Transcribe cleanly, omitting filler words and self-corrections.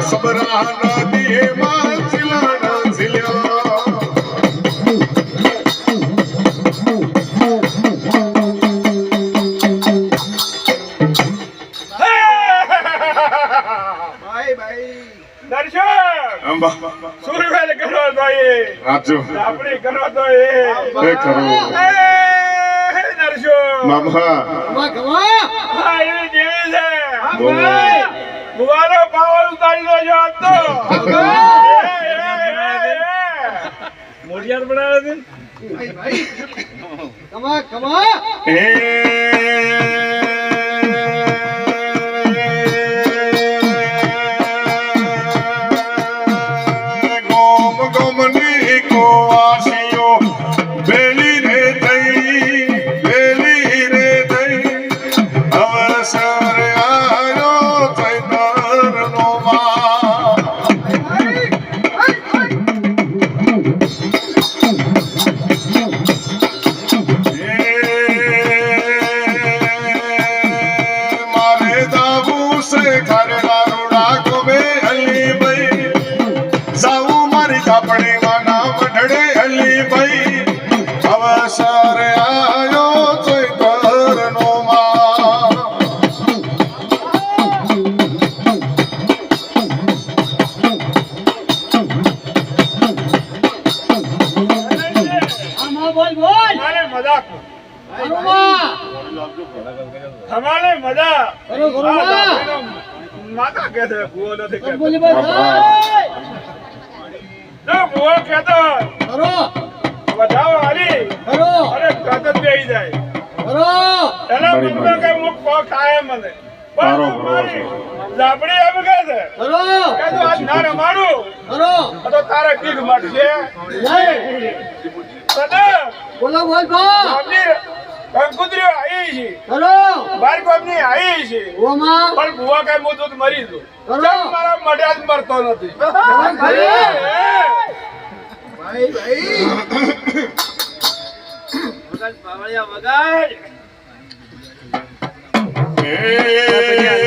ખબરા નદી માં સિલાણા સિલ્યા સુરવેલ કરો તો એ રાજુ આપણી કરો તો એ ખરું નરસો મામા હા એવી જેવી છે બોલો. બુવાનો પાવર ઉતારી દો છો આજ તો મોઢિયાર બનાવે છે ગોમ ગોમની કો આશિયો બેલી રે થઈ અવસર આયો ચૈતરનો માં મારે જાવું છે ઘર દારૂડા ગોમે હલી ભાઈ સાવું મારી કાપડીમાં નામ ઢળે હલી ભાઈ અવસર આયો ચૈતરનો માં हमारे मजाक हमारे मजाक माता कहते बुआ नहीं कहते जो बुआ कहते बताओ हरी अरे कहते भी आई जाए एना मन में के मुख को कायम मने તારો લાપડી એમ કહે છે કે તું આજ ના રમાડું તો તારે કીક મળશે સદા બોલો બોલ બા આપની કંકુતરીઓ આવી છે બાર કોમની આવી છે ઓમાં પણ બુઆ કઈ હું દૂધ મરી દઉં બરો. મારા મઢે જ મરતો નથી એ